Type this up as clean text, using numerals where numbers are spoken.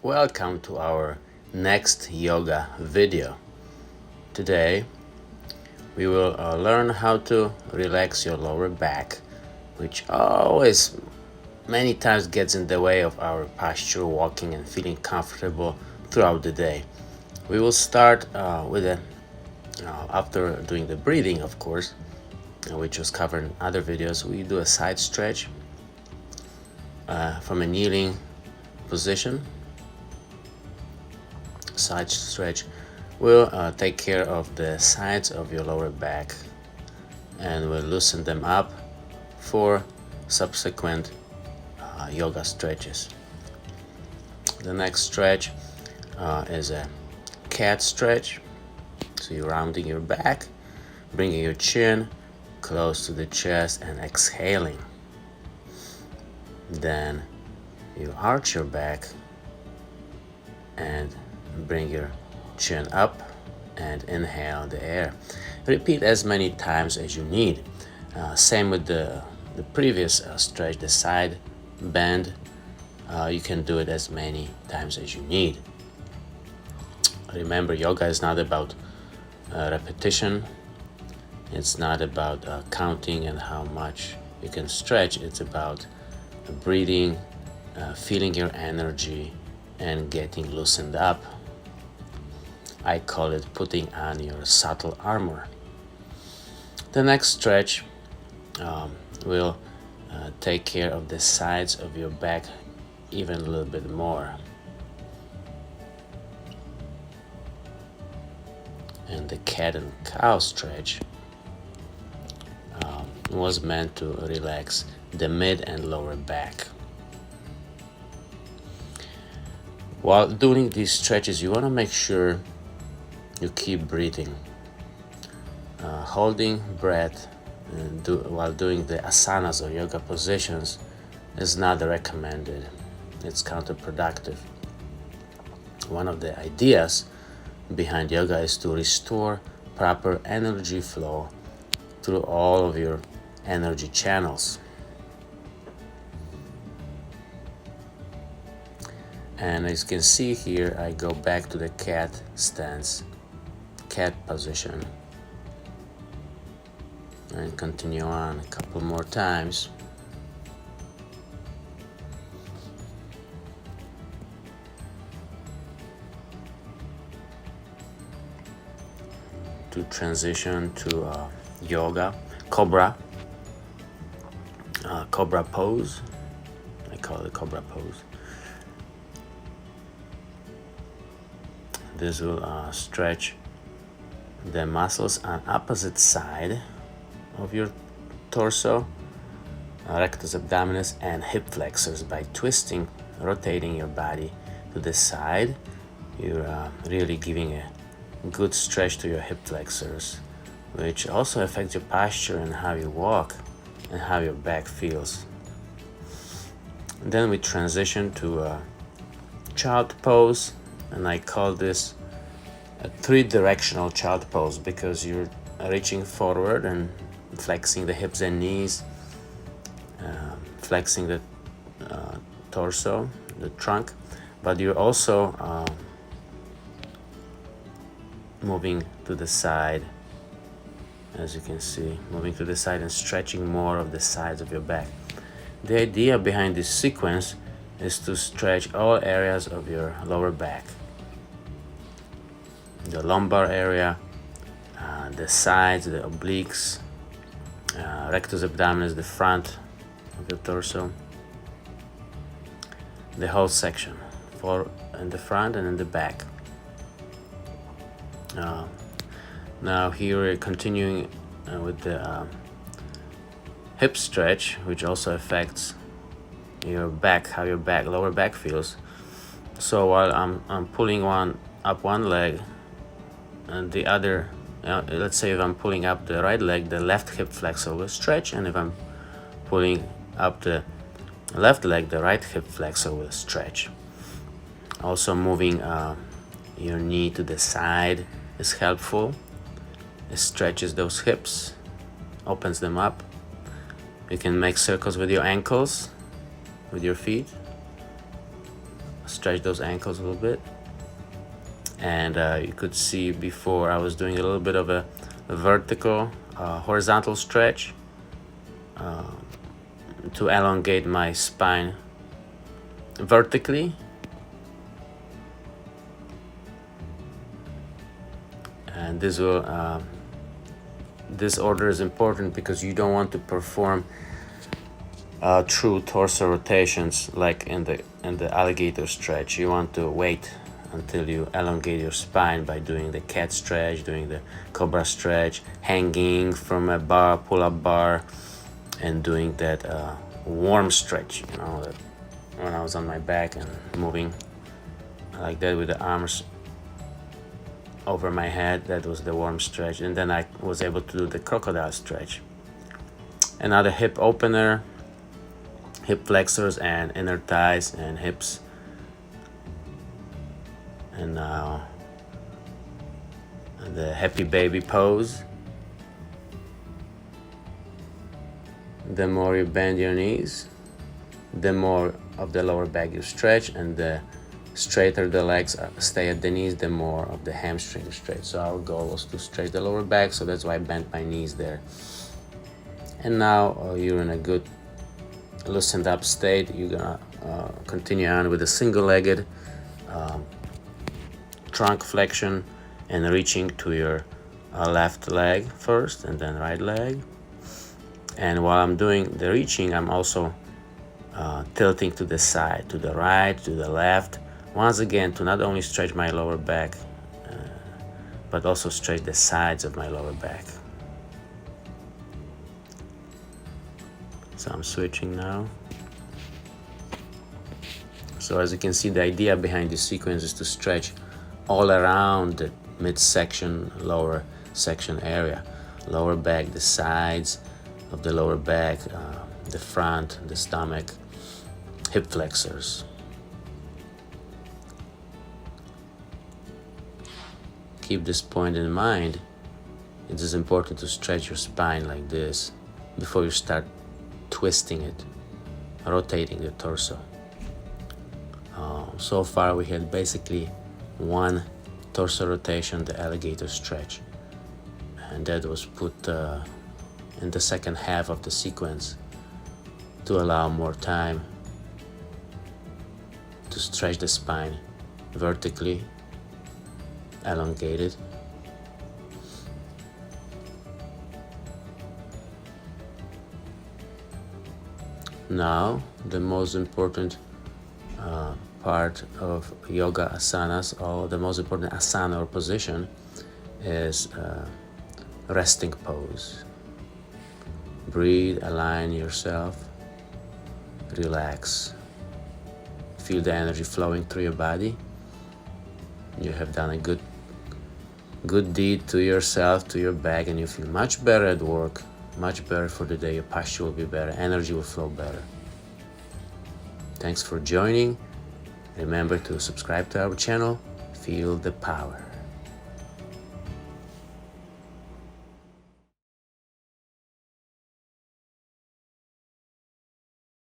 Welcome to our next yoga video. Today we will learn how to relax your lower back, which always many times gets in the way of our posture, walking and feeling comfortable throughout the day. We will start after doing the breathing, of course, which was covered in other videos. We do a side stretch from a kneeling position. Side stretch will take care of the sides of your lower back and will loosen them up for subsequent yoga stretches. The next stretch is a cat stretch. So you're rounding your back, bringing your chin close to the chest and exhaling. Then you arch your back and bring your chin up and inhale the air. Repeat as many times as you need. Same with the previous stretch, the side bend. You can do it as many times as you need. Remember, yoga is not about repetition. It's not about counting and how much you can stretch. It's about breathing, feeling your energy, and getting loosened up. I call it putting on your subtle armor. The next stretch will take care of the sides of your back even a little bit more. And the cat and cow stretch was meant to relax the mid and lower back. While doing these stretches, you want to make sure you keep breathing. Holding breath while doing the asanas or yoga positions is not recommended. It's counterproductive. One of the ideas behind yoga is to restore proper energy flow through all of your energy channels. And as you can see here, I go back to the cat stance, cat position, and continue on a couple more times. To transition to yoga, Cobra pose. I call it Cobra pose. This will stretch the muscles on opposite side of your torso, rectus abdominis and hip flexors. By twisting, rotating your body to the side, you're really giving a good stretch to your hip flexors, which also affects your posture and how you walk and how your back feels. And then we transition to a child pose, and I call this a three-directional child pose because you're reaching forward and flexing the hips and knees, flexing the torso, the trunk, but you're also moving to the side, as you can see, moving to the side and stretching more of the sides of your back. The idea behind this sequence is to stretch all areas of your lower back. The lumbar area, the sides, the obliques, rectus abdominis, the front of your torso, the whole section, in the front and in the back. Now here we're continuing with the hip stretch, which also affects your back, how your lower back feels. So while I'm pulling one leg and the other, let's say if I'm pulling up the right leg, the left hip flexor will stretch, and if I'm pulling up the left leg, the right hip flexor will stretch. Also moving your knee to the side is helpful. It stretches those hips, opens them up. You can make circles with your ankles, with your feet. stretch those ankles a little bit. And you could see before I was doing a little bit of a vertical, horizontal stretch to elongate my spine vertically. And this order is important because you don't want to perform true torso rotations like in the alligator stretch. You want to wait until you elongate your spine by doing the cat stretch, doing the cobra stretch, hanging from a bar, pull-up bar, and doing that warm stretch, you know, that when I was on my back and moving like that with the arms over my head. That was the warm stretch. And then I was able to do the crocodile stretch. Another hip opener, hip flexors and inner thighs and hips. And now the happy baby pose. The more you bend your knees, the more of the lower back you stretch, and the straighter the legs stay at the knees, the more of the hamstring stretch. So our goal was to stretch the lower back, so that's why I bent my knees there. And now you're in a good loosened up state. You're gonna continue on with a single-legged trunk flexion and reaching to your left leg first and then right leg. And while I'm doing the reaching, I'm also tilting to the side, to the right, to the left, once again to not only stretch my lower back but also stretch the sides of my lower back. So I'm switching now. So as you can see, the idea behind this sequence is to stretch all around the midsection, lower section area, lower back, the sides of the lower back, the front, the stomach, hip flexors. Keep this point in mind. It is important to stretch your spine like this before you start twisting it, rotating the torso. So far we had basically one torso rotation, the alligator stretch, and that was put in the second half of the sequence to allow more time to stretch the spine vertically, elongated. Now the most important part of yoga asanas, or the most important asana or position, is resting pose. Breathe, align yourself, relax. Feel the energy flowing through your body. You have done a good deed to yourself, to your back, and you feel much better at work, much better for the day. Your posture will be better, energy will flow better. Thanks for joining. Remember to subscribe to our channel. Feel the power.